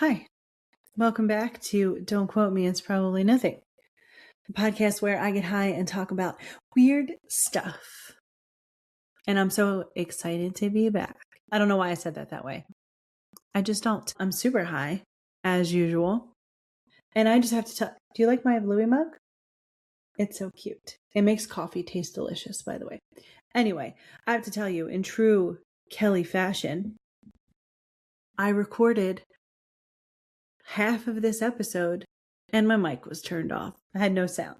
Hi, welcome back to Don't Quote Me, It's Probably Nothing, the podcast where I get high and talk about weird stuff. And I'm so excited to be back. I don't know why I said that way. I just don't. I'm super high, as usual. And I just have to tell, do you like my Bluey mug? It's so cute. It makes coffee taste delicious, by the way. Anyway, I have to tell you, in true Kelly fashion, I recorded half of this episode and my mic was turned off. I had no sound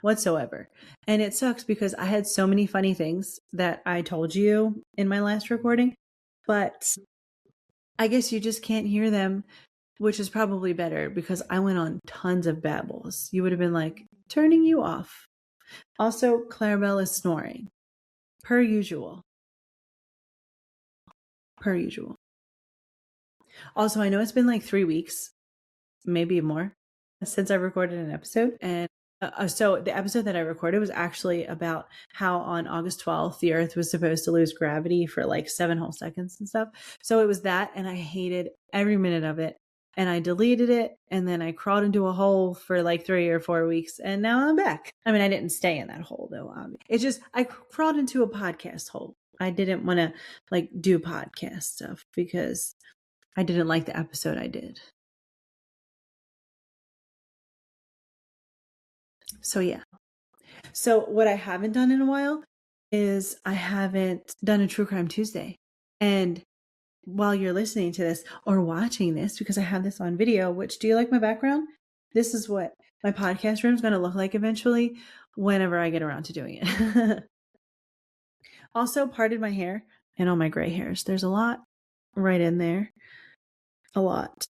whatsoever. And it sucks because I had so many funny things that I told you in my last recording, but I guess you just can't hear them, which is probably better because I went on tons of babbles. You would have been like, turning you off. Also, Clarabelle is snoring. Per usual. Per usual. Also, I know it's been like 3 weeks, maybe more, since I recorded an episode. And so the episode that I recorded was actually about how on August 12th, the Earth was supposed to lose gravity for like 7 whole seconds and stuff. So it was that, and I hated every minute of it. And I deleted it, and then I crawled into a hole for like 3 or 4 weeks, and now I'm back. I mean, I didn't stay in that hole though. It's just, I crawled into a podcast hole. I didn't want to like do podcast stuff because I didn't like the episode I did. So yeah. So what I haven't done in a while is I haven't done a True Crime Tuesday. And while you're listening to this or watching this, because I have this on video, which, do you like my background? This is what my podcast room is going to look like eventually whenever I get around to doing it. Also parted my hair and all my gray hairs. There's a lot right in there. A lot.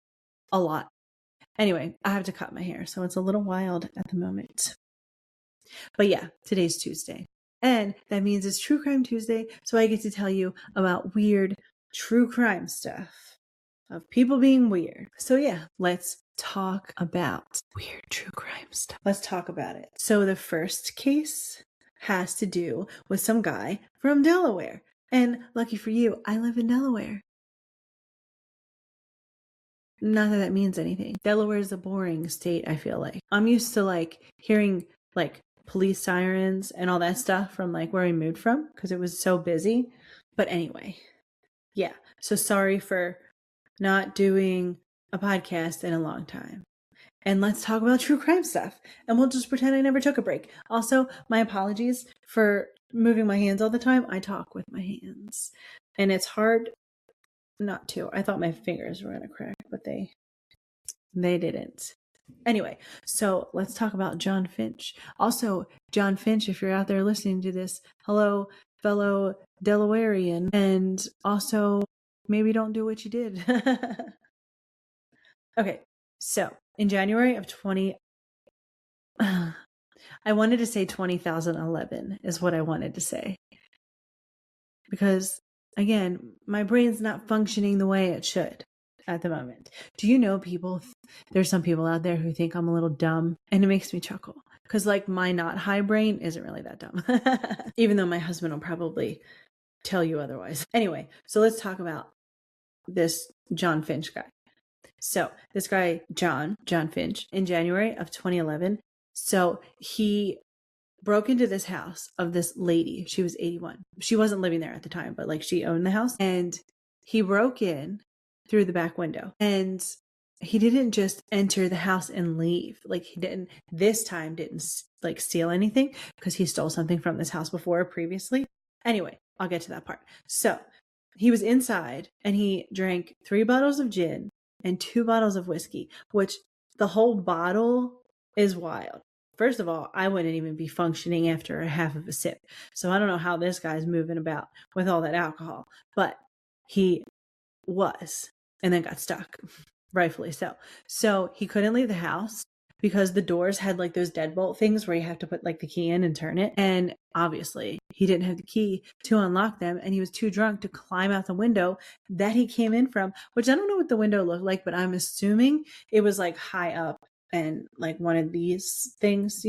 Anyway, I have to cut my hair, so it's a little wild at the moment. But yeah, today's Tuesday. And that means it's True Crime Tuesday, so I get to tell you about weird true crime stuff of people being weird. So yeah, let's talk about weird true crime stuff. Let's talk about it. So the first case has to do with some guy from Delaware. And lucky for you, I live in Delaware. Not that that means anything. Delaware is a boring state, I feel like. I'm used to like hearing like police sirens and all that stuff from like where we moved from because it was so busy. But anyway, yeah. So sorry for not doing a podcast in a long time. And let's talk about true crime stuff. And we'll just pretend I never took a break. Also, my apologies for moving my hands all the time. I talk with my hands. And it's hard not to. I thought my fingers were going to crack, but they didn't. Anyway, so let's talk about John Finch. Also, John Finch, if you're out there listening to this, hello, fellow Delawarean. And also, maybe don't do what you did. Okay, so in January of I wanted to say 20,011 is what I wanted to say. Because, again, my brain's not functioning the way it should at the moment. Do you know there's some people out there who think I'm a little dumb, and it makes me chuckle. Because, like, my not high brain isn't really that dumb. Even though my husband will probably tell you otherwise. Anyway, so let's talk about this John Finch guy. So this guy, John Finch, in January of 2011, so he broke into this house of this lady. She was 81. She wasn't living there at the time, but like she owned the house. And he broke in through the back window. And he didn't just enter the house and leave. Like this time didn't like steal anything because he stole something from this house previously. Anyway, I'll get to that part. So he was inside and he drank 3 bottles of gin and 2 bottles of whiskey, which the whole bottle is wild. First of all, I wouldn't even be functioning after a half of a sip. So I don't know how this guy's moving about with all that alcohol, but he was, and then got stuck, rightfully so. So he couldn't leave the house because the doors had like those deadbolt things where you have to put like the key in and turn it. And obviously he didn't have the key to unlock them, and he was too drunk to climb out the window that he came in from, which I don't know what the window looked like, but I'm assuming it was like high up and like one of these things,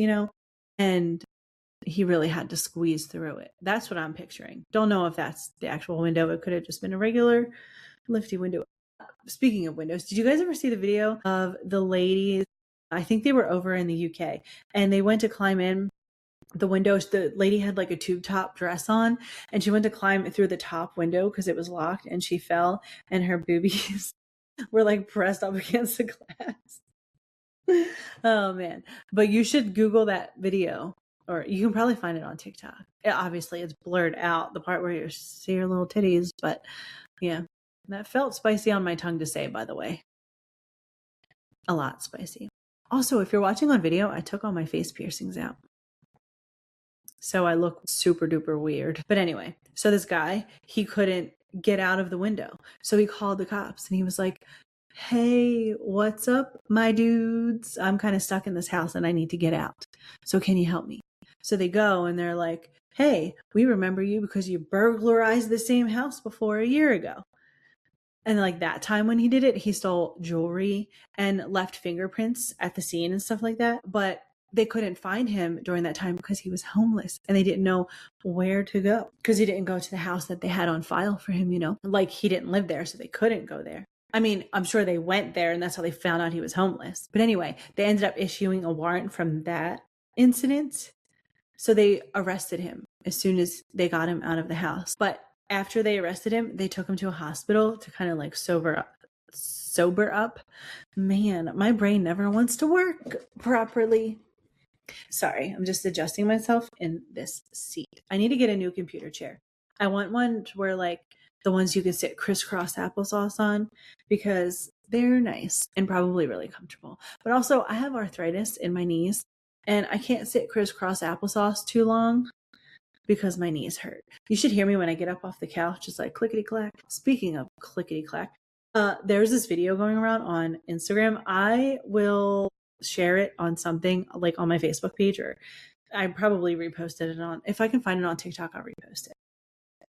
and he really had to squeeze through it. That's what I'm picturing. Don't know if that's the actual window. It could have just been a regular lifty window. Speaking of windows, did you guys ever see the video of the ladies? I think they were over in the UK and they went to climb in the windows. The lady had like a tube top dress on and she went to climb through the top window because it was locked and she fell and her boobies were like pressed up against the glass. Oh man. But you should Google that video or you can probably find it on TikTok. Obviously it's blurred out the part where you see your little titties, but yeah, that felt spicy on my tongue to say, by the way. A lot spicy. Also, if you're watching on video, I took all my face piercings out. So I look super duper weird. But anyway, so this guy, he couldn't get out of the window. So he called the cops and he was like, hey, what's up, my dudes? I'm kind of stuck in this house and I need to get out. So can you help me? So they go and they're like, hey, we remember you because you burglarized the same house before a year ago. And like that time when he did it, he stole jewelry and left fingerprints at the scene and stuff like that. But they couldn't find him during that time because he was homeless and they didn't know where to go because he didn't go to the house that they had on file for him, you know, like he didn't live there. So they couldn't go there. I mean, I'm sure they went there and that's how they found out he was homeless. But anyway, they ended up issuing a warrant from that incident. So they arrested him as soon as they got him out of the house. But after they arrested him, they took him to a hospital to kind of like sober up. Man, my brain never wants to work properly. Sorry, I'm just adjusting myself in this seat. I need to get a new computer chair. I want one where like the ones you can sit crisscross applesauce on because they're nice and probably really comfortable. But also I have arthritis in my knees and I can't sit crisscross applesauce too long because my knees hurt. You should hear me when I get up off the couch. It's like clickety clack. Speaking of clickety clack, there's this video going around on Instagram. I will share it on something like on my Facebook page, or I probably reposted it on, if I can find it on TikTok, I'll repost it.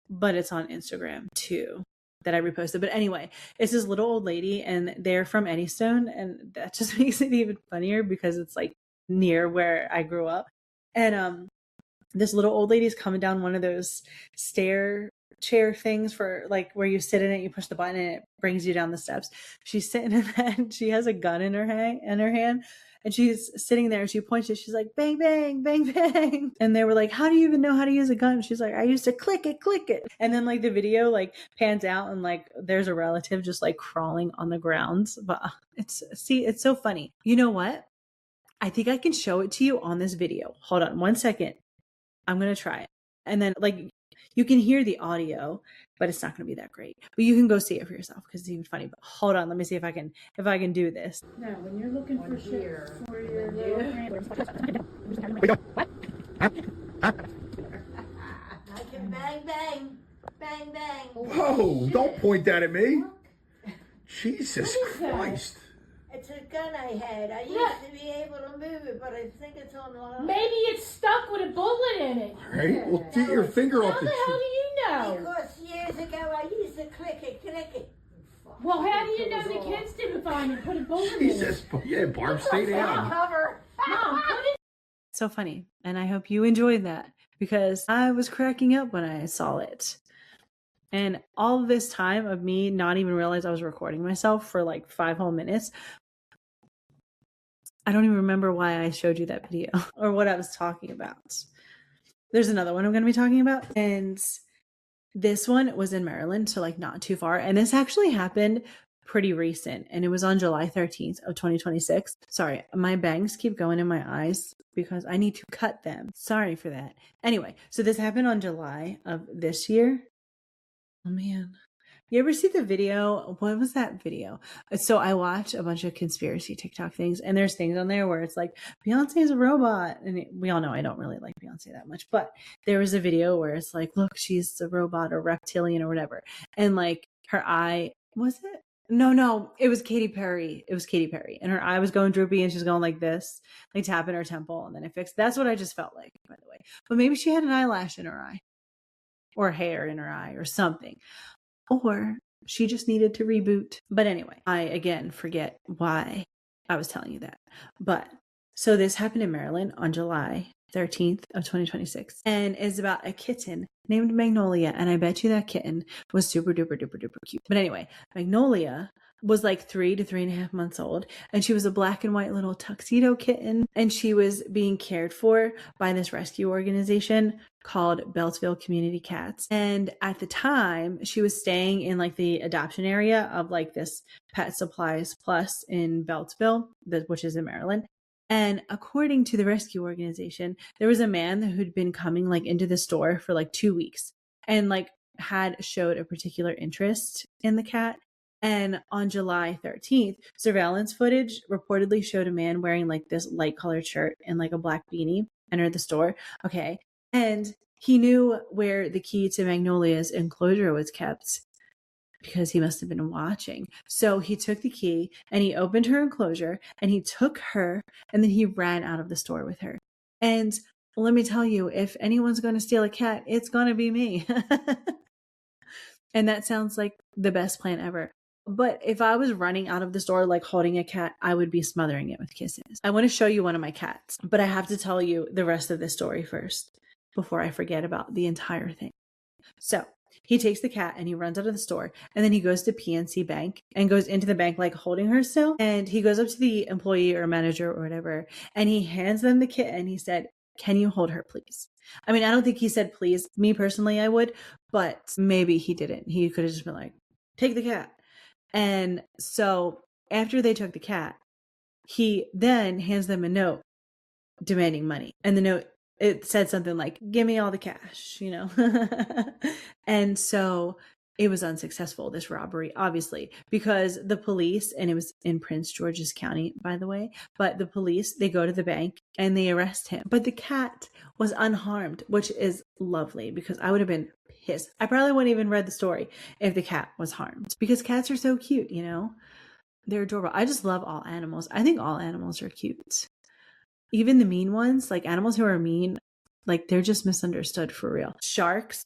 But it's on Instagram too that I reposted. But anyway, it's this little old lady and they're from Eddystone. And that just makes it even funnier because it's like near where I grew up. And, this little old lady's coming down one of those stair chair things for like where you sit in it, you push the button and it brings you down the steps. She's sitting in that and she has a gun in her hand and she's sitting there and she points it. She's like, bang, bang, bang, bang. And they were like, how do you even know how to use a gun? She's like, I used to click it. And then like the video like pans out and like there's a relative just like crawling on the ground. But it's so funny. You know what? I think I can show it to you on this video. Hold on 1 second. I'm going to try it. And then like you can hear the audio, but it's not going to be that great. But you can go see it for yourself because it's even funny. But hold on, let me see if I can do this. Now, when you're looking for shit for your little friend. What? I can bang bang. Bang bang. Whoa, don't point that at me. Jesus Christ. It's a gun I had. I used to be able to move it, but I think it's online. Maybe it's stuck with a bullet in it. All right, well, get your finger off How the the hell do you know? Because years ago I used to click it. Well, how do you know the kids didn't find it? Put a bullet in it. Jesus, yeah, Barb, stay down. Cover. Mom, put it. So funny. And I hope you enjoyed that because I was cracking up when I saw it. And all this time of me not even realize I was recording myself for like 5 whole minutes. I don't even remember why I showed you that video or what I was talking about. There's another one I'm going to be talking about. And this one was in Maryland, so like not too far. And this actually happened pretty recent. And it was on July 13th of 2026. Sorry, my bangs keep going in my eyes because I need to cut them. Sorry for that. Anyway, so this happened on July of this year. Oh man. You ever see the video? What was that video? So I watch a bunch of conspiracy TikTok things and there's things on there where it's like Beyonce's a robot. And we all know I don't really like Beyonce that much, but there was a video where it's like, look, she's a robot or reptilian or whatever. And like her eye, was it? No, it was Katy Perry. And her eye was going droopy and she's going like this, like tapping her temple and then it fixed. That's what I just felt like, by the way. But maybe she had an eyelash in her eye or hair in her eye or something. Or she just needed to reboot. But anyway, I again forget why I was telling you that. But so this happened in Maryland on July 13th of 2026. And it's about a kitten named Magnolia. And I bet you that kitten was super duper duper duper cute. But anyway, Magnolia was like 3 to 3.5 months old, and she was a black and white little tuxedo kitten, and she was being cared for by this rescue organization called Beltsville Community Cats. And at the time, she was staying in like the adoption area of like this Pet Supplies Plus in Beltsville, which is in Maryland. And according to the rescue organization, there was a man who'd been coming like into the store for like 2 weeks and like had showed a particular interest in the cat. And on July 13th, surveillance footage reportedly showed a man wearing like this light colored shirt and like a black beanie enter the store. Okay. And he knew where the key to Magnolia's enclosure was kept because he must have been watching. So he took the key and he opened her enclosure and he took her and then he ran out of the store with her. And let me tell you, if anyone's going to steal a cat, it's going to be me. And that sounds like the best plan ever. But if I was running out of the store like holding a cat, I would be smothering it with kisses. I want to show you one of my cats, but I have to tell you the rest of the story first before I forget about the entire thing. So he takes the cat and he runs out of the store, and then he goes to PNC Bank and goes into the bank like holding her still. And he goes up to the employee or manager or whatever, and he hands them the kitten. He said, "Can you hold her, please?" I mean, I don't think he said please. Me personally, I would, but maybe he didn't. He could have just been like, "Take the cat." And so after they took the cat, he then hands them a note demanding money. And the note, it said something like, "Give me all the cash," you know? And so it was unsuccessful, this robbery, obviously, because the police, and it was in Prince George's County, by the way, but the police, they go to the bank and they arrest him. But the cat was unharmed, which is lovely because I would have been pissed. I probably wouldn't even read the story if the cat was harmed because cats are so cute, you know? They're adorable. I just love all animals. I think all animals are cute. Even the mean ones, like animals who are mean, like they're just misunderstood for real. Sharks,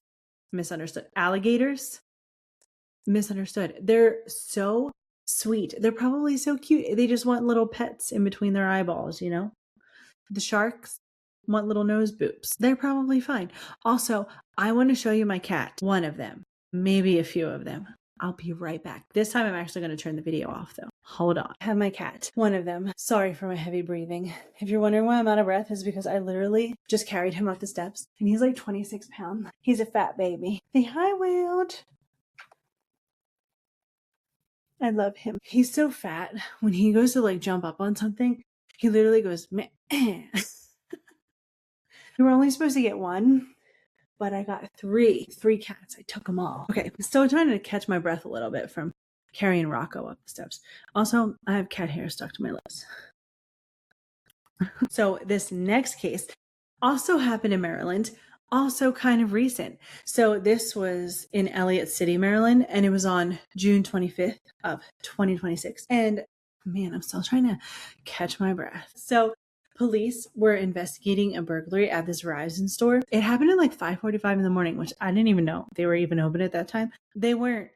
misunderstood. Alligators, misunderstood. They're so sweet. They're probably so cute. They just want little pets in between their eyeballs, you know? The sharks want little nose boobs. They're probably fine. Also, I want to show you my cat. One of them, maybe a few of them. I'll be right back. This time I'm actually going to turn the video off though. Hold on. I have my cat. One of them. Sorry for my heavy breathing. If you're wondering why I'm out of breath, it's because I literally just carried him up the steps and he's like 26 pounds. He's a fat baby. Say hi, Wild. I love him. He's so fat. When he goes to like jump up on something, he literally goes, meh. We were only supposed to get one, but I got three cats. I took them all. Okay, still trying to catch my breath a little bit from carrying Rocco up the steps. Also, I have cat hair stuck to my lips. So this next case also happened in Maryland, also kind of recent. So this was in Elliott City, Maryland, and it was on June 25th of 2026. And man, I'm still trying to catch my breath. So police were investigating a burglary at this Verizon store. It happened at like 5:45 in the morning, which I didn't even know they were even open at that time. They weren't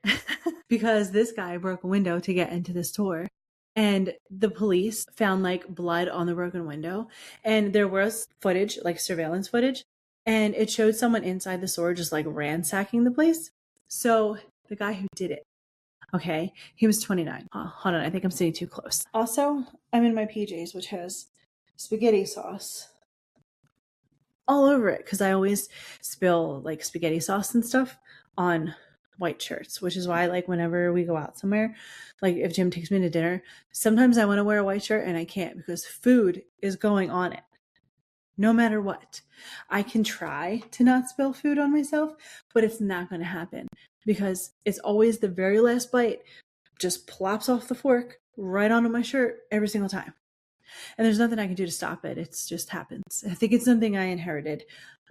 because this guy broke a window to get into the store. And the police found like blood on the broken window. And there was footage, like surveillance footage. And it showed someone inside the store just like ransacking the place. So the guy who did it, okay, he was 29. Oh, hold on, I think I'm sitting too close. Also, I'm in my PJs, which has spaghetti sauce all over it because I always spill like spaghetti sauce and stuff on white shirts, which is why like whenever we go out somewhere, like if Jim takes me to dinner, sometimes I want to wear a white shirt and I can't because food is going on it. No matter what, I can try to not spill food on myself, but it's not going to happen because it's always the very last bite just plops off the fork right onto my shirt every single time. And there's nothing I can do to stop it. It just happens. I think it's something I inherited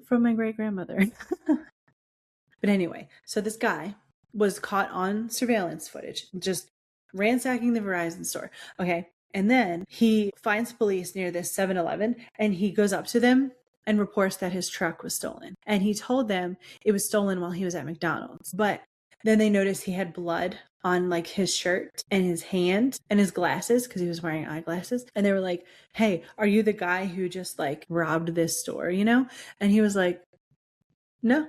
from my great-grandmother. But anyway, so this guy was caught on surveillance footage, just ransacking the Verizon store. Okay. And then he finds police near this 7-Eleven and he goes up to them and reports that his truck was stolen. And he told them it was stolen while he was at McDonald's. But then they noticed he had blood on like his shirt and his hand and his glasses because he was wearing eyeglasses. And they were like, "Hey, are you the guy who just like robbed this store, you know?" And he was like, "No,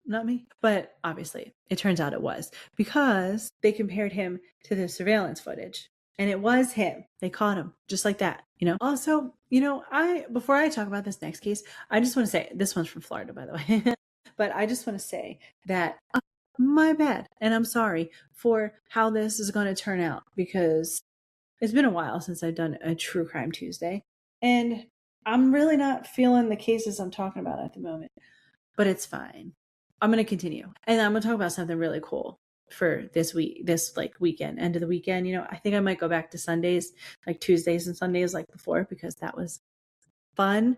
not me. But obviously, it turns out it was because they compared him to the surveillance footage. And it was him. They caught him just like that, you know. Also, you know, before I talk about this next case, I just want to say this one's from Florida, by the way. But I just want to say that my bad. And I'm sorry for how this is going to turn out because it's been a while since I've done a True Crime Tuesday. And I'm really not feeling the cases I'm talking about at the moment. But it's fine. I'm going to continue. And I'm going to talk about something really cool for this week, this like weekend, end of the weekend. You know, I think I might go back to Sundays, like Tuesdays and Sundays like before, because that was fun.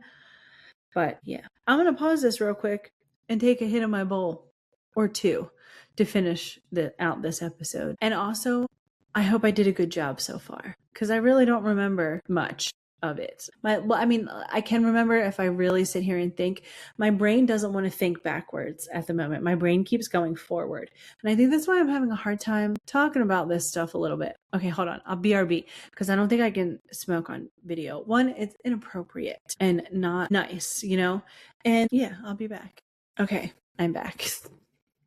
But yeah, I'm going to pause this real quick and take a hit of my bowl or two to finish out this episode. And also, I hope I did a good job so far because I really don't remember much of it. I can remember if I really sit here and think. My brain doesn't want to think backwards at the moment. My brain keeps going forward. And I think that's why I'm having a hard time talking about this stuff a little bit. Okay, hold on. I'll BRB because I don't think I can smoke on video. One, it's inappropriate and not nice, you know? And yeah, I'll be back. Okay, I'm back.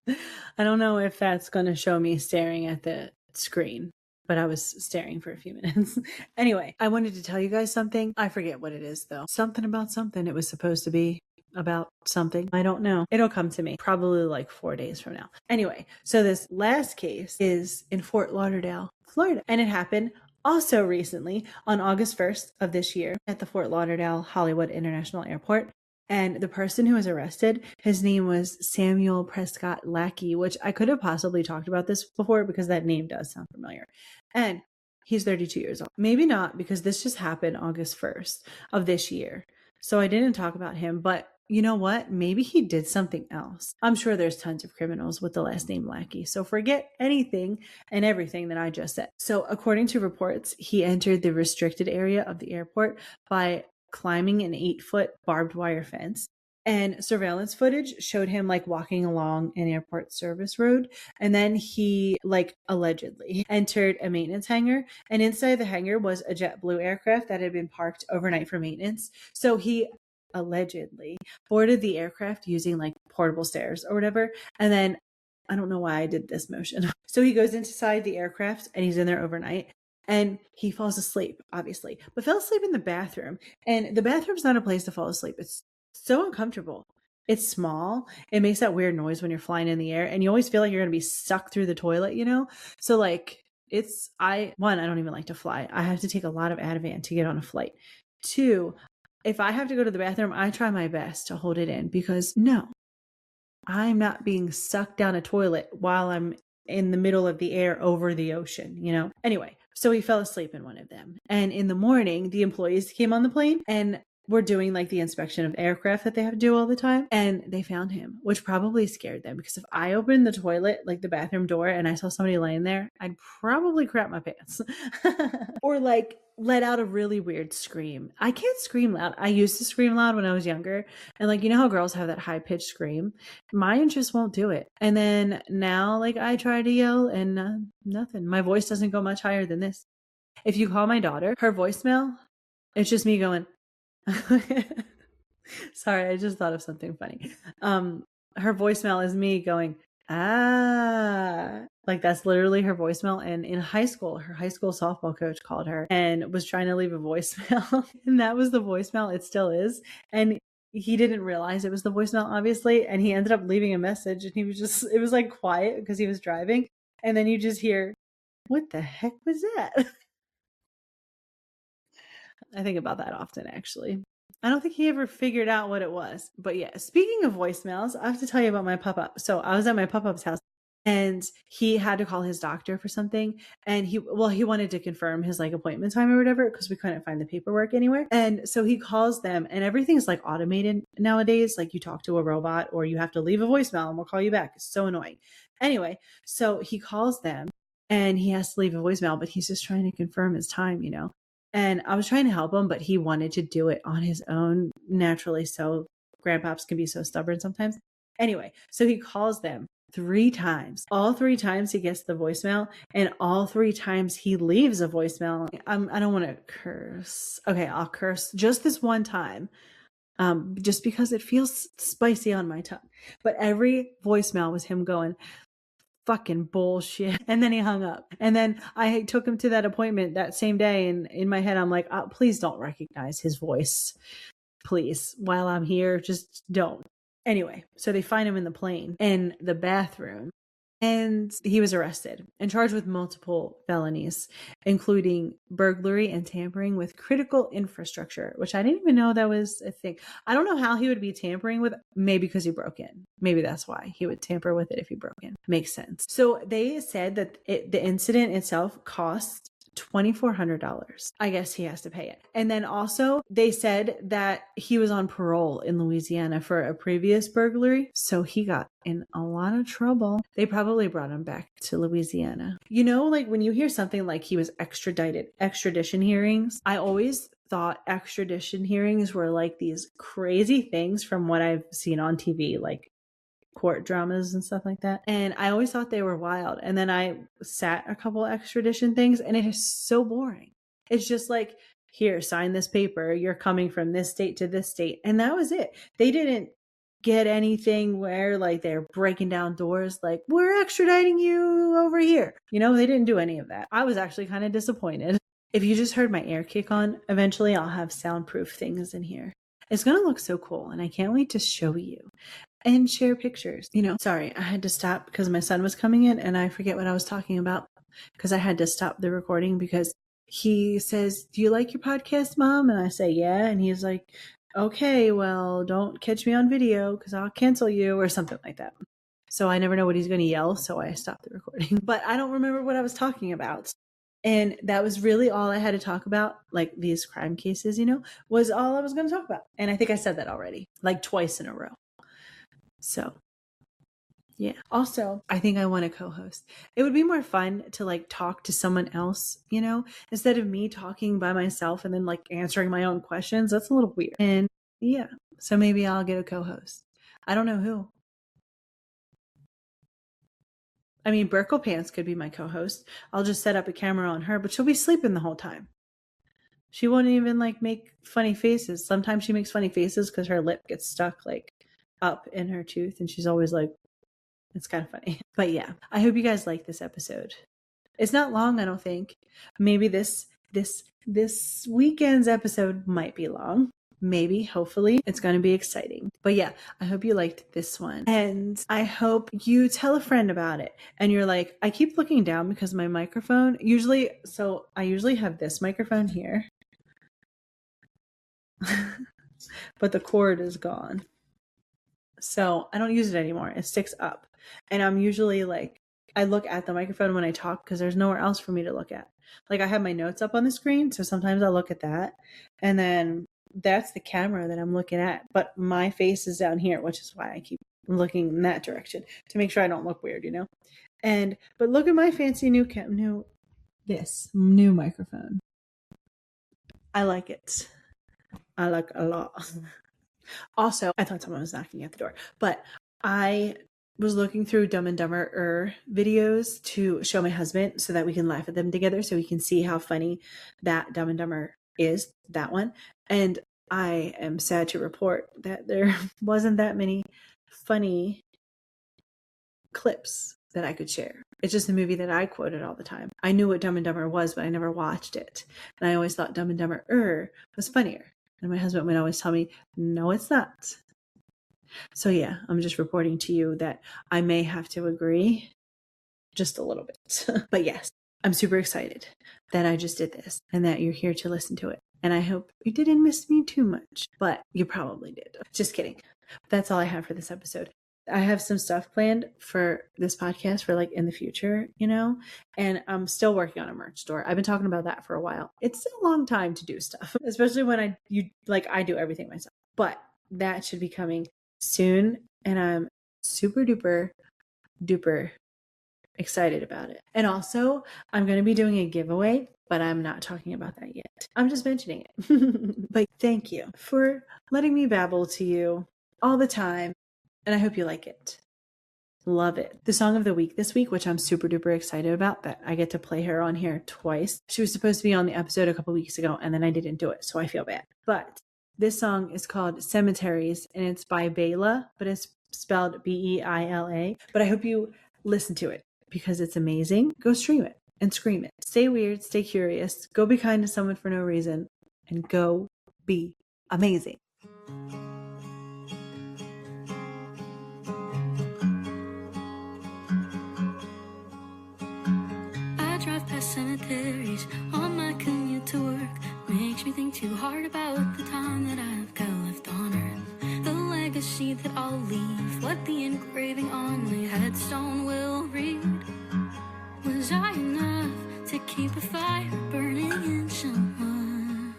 I don't know if that's going to show me staring at the screen, but I was staring for a few minutes. Anyway, I wanted to tell you guys something. I forget what it is though. Something about something. It was supposed to be about something. I don't know. It'll come to me probably like 4 days from now. Anyway, so this last case is in Fort Lauderdale, Florida. And it happened also recently on August 1st of this year at the Fort Lauderdale Hollywood International Airport. And the person who was arrested, his name was Samuel Prescott Lackey, which I could have possibly talked about this before because that name does sound familiar. And he's 32 years old. Maybe not because this just happened August 1st of this year. So I didn't talk about him, but you know what? Maybe he did something else. I'm sure there's tons of criminals with the last name Lackey. So forget anything and everything that I just said. So according to reports, he entered the restricted area of the airport by climbing an 8-foot barbed wire fence. And surveillance footage showed him like walking along an airport service road. And then he like allegedly entered a maintenance hangar. And inside the hangar was a JetBlue aircraft that had been parked overnight for maintenance. So he allegedly boarded the aircraft using like portable stairs or whatever. And then I don't know why I did this motion. So he goes inside the aircraft and he's in there overnight. And he falls asleep, obviously, but fell asleep in the bathroom. And the bathroom's not a place to fall asleep. It's so uncomfortable. It's small. It makes that weird noise when you're flying in the air. And you always feel like you're going to be sucked through the toilet, you know? So like I don't even like to fly. I have to take a lot of Ativan to get on a flight. 2, if I have to go to the bathroom, I try my best to hold it in because no, I'm not being sucked down a toilet while I'm in the middle of the air over the ocean, you know? Anyway, so he fell asleep in one of them. And in the morning, the employees came on the plane and were doing like the inspection of aircraft that they have to do all the time. And they found him, which probably scared them because if I opened the toilet, like the bathroom door, and I saw somebody laying there, I'd probably crap my pants or like let out a really weird scream. I can't scream loud. I used to scream loud when I was younger. And like, you know how girls have that high pitched scream? Mine just won't do it. And then now like I try to yell and nothing. My voice doesn't go much higher than this. If you call my daughter, her voicemail, it's just me going, sorry, I just thought of something funny. Her voicemail is me going, like that's literally her voicemail. And in high school, her high school softball coach called her and was trying to leave a voicemail. And that was the voicemail. It still is. And he didn't realize it was the voicemail, obviously. And he ended up leaving a message and it was like quiet because he was driving. And then you just hear, what the heck was that? I think about that often, actually. I don't think he ever figured out what it was. But yeah, speaking of voicemails, I have to tell you about my pup-up. So I was at my pup-up's house and he had to call his doctor for something. And he wanted to confirm his like appointment time or whatever because we couldn't find the paperwork anywhere. And so he calls them and everything's like automated nowadays. Like you talk to a robot or you have to leave a voicemail and we'll call you back. It's so annoying. Anyway, so he calls them and he has to leave a voicemail, but he's just trying to confirm his time, you know? And I was trying to help him, but he wanted to do it on his own naturally. So grandpops can be so stubborn sometimes. Anyway, so he calls them 3 times. All 3 times he gets the voicemail and all 3 times he leaves a voicemail. I don't want to curse. Okay, I'll curse just this one time. just because it feels spicy on my tongue. But every voicemail was him going, fucking bullshit. And then he hung up. And then I took him to that appointment that same day. And in my head, I'm like, oh, please don't recognize his voice. Please, while I'm here, just don't. Anyway, so they find him in the plane, in the bathroom. And he was arrested and charged with multiple felonies, including burglary and tampering with critical infrastructure, which I didn't even know that was a thing. I don't know how he would be tampering with, maybe because he broke in. Maybe that's why he would tamper with it if he broke in. Makes sense. So they said that the incident itself cost $2,400. I guess he has to pay it. And then also they said that he was on parole in Louisiana for a previous burglary. So he got in a lot of trouble. They probably brought him back to Louisiana. You know, like when you hear something like he was extradited, extradition hearings, I always thought extradition hearings were like these crazy things from what I've seen on TV, like court dramas and stuff like that. And I always thought they were wild. And then I sat a couple extradition things and it is so boring. It's just like, here, sign this paper. You're coming from this state to this state. And that was it. They didn't get anything where like they're breaking down doors like, we're extraditing you over here. You know, they didn't do any of that. I was actually kind of disappointed. If you just heard my air kick on, eventually I'll have soundproof things in here. It's going to look so cool. And I can't wait to show you and share pictures. You know, sorry, I had to stop because my son was coming in and I forget what I was talking about because I had to stop the recording because he says, do you like your podcast, Mom? And I say, yeah. And he's like, okay, well, don't catch me on video because I'll cancel you or something like that. So I never know what he's going to yell. So I stopped the recording, but I don't remember what I was talking about. And that was really all I had to talk about, like these crime cases, you know, was all I was going to talk about. And I think I said that already, like twice in a row. So, yeah. Also, I think I want to co-host. It would be more fun to like talk to someone else, you know, instead of me talking by myself and then like answering my own questions. That's a little weird. And yeah, so maybe I'll get a co-host. I don't know who. I mean, Burkle Pants could be my co-host. I'll just set up a camera on her, but she'll be sleeping the whole time. She won't even like make funny faces. Sometimes she makes funny faces because her lip gets stuck like up in her tooth and she's always like, it's kind of funny. But yeah, I hope you guys like this episode. It's not long, I don't think. Maybe this weekend's episode might be long. Maybe, hopefully, it's going to be exciting. But yeah, I hope you liked this one. And I hope you tell a friend about it. And you're like, I keep looking down because my microphone, I usually have this microphone here. But the cord is gone. So I don't use it anymore. It sticks up. And I'm usually like, I look at the microphone when I talk because there's nowhere else for me to look at. Like I have my notes up on the screen. So sometimes I'll look at that. And then that's the camera that I'm looking at. But my face is down here, which is why I keep looking in that direction to make sure I don't look weird, you know? But look at my fancy new microphone. I like it. I like a lot. Also, I thought someone was knocking at the door, but I was looking through Dumb and Dumber videos to show my husband so that we can laugh at them together so we can see how funny that Dumb and Dumber is, that one. And I am sad to report that there wasn't that many funny clips that I could share. It's just a movie that I quoted all the time. I knew what Dumb and Dumber was, but I never watched it. And I always thought Dumb and Dumber was funnier. And my husband would always tell me, no, it's not. So yeah, I'm just reporting to you that I may have to agree just a little bit. But yes, I'm super excited that I just did this and that you're here to listen to it. And I hope you didn't miss me too much, but you probably did. Just kidding. That's all I have for this episode. I have some stuff planned for this podcast for like in the future, you know, and I'm still working on a merch store. I've been talking about that for a while. It's a long time to do stuff, especially when I do everything myself, but that should be coming soon. And I'm super duper excited about it. And also I'm going to be doing a giveaway, but I'm not talking about that yet. I'm just mentioning it. But thank you for letting me babble to you all the time. And I hope you like it. Love it. The song of the week this week, which I'm super duper excited about, that I get to play her on here twice. She was supposed to be on the episode a couple weeks ago and then I didn't do it. So I feel bad. But This song is called Cemeteries, and it's by Beila, but it's spelled Beila. But I hope you listen to it because it's amazing. Go stream it and scream it. Stay weird, stay curious, go be kind to someone for no reason, and go be amazing. I drive past cemeteries on my commute to work. Makes me think too hard about the time that I've got left on earth. The legacy that I'll leave, what the engraving on my headstone will read. Was I enough to keep a fire burning in someone?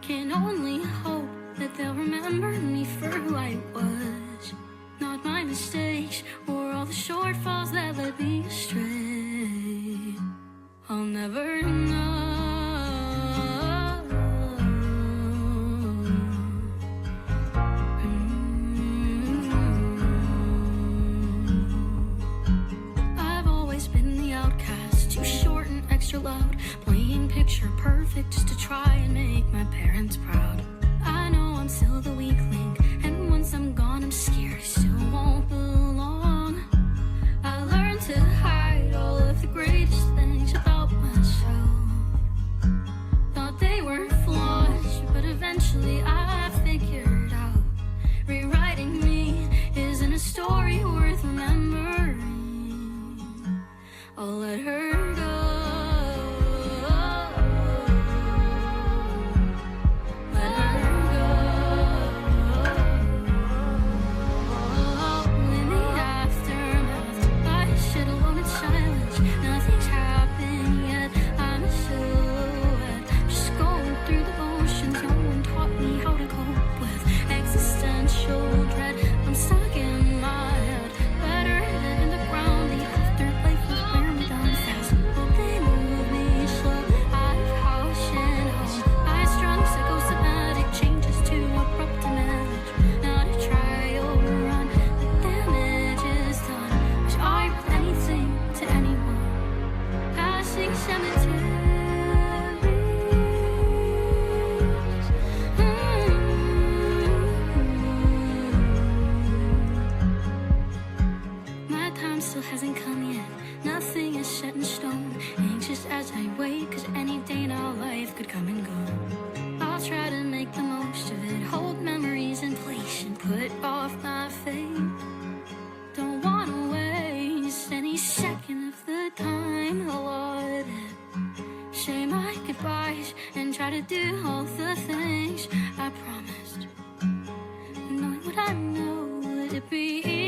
Can only hope that they'll remember me for who I was. Not my mistakes or all the shortfalls that led me astray. I'll never know. I've always been the outcast, too short and extra loud, playing picture perfect just to try and make my parents proud. I know I'm still the weak link, and once I'm gone I'm scared I still won't belong. I learned to hide all of the greatest things about myself. Thought they were flaws, but eventually I figured out rewriting me isn't a story worth remembering. I'll let her go. Hasn't come yet, nothing is set in stone. Anxious as I wait, cause any day now life could come and go. I'll try to make the most of it, hold memories in place and put off my fate. Don't wanna waste any second of the time allotted. Say my goodbyes and try to do all the things I promised. Knowing what I know, would it be easy?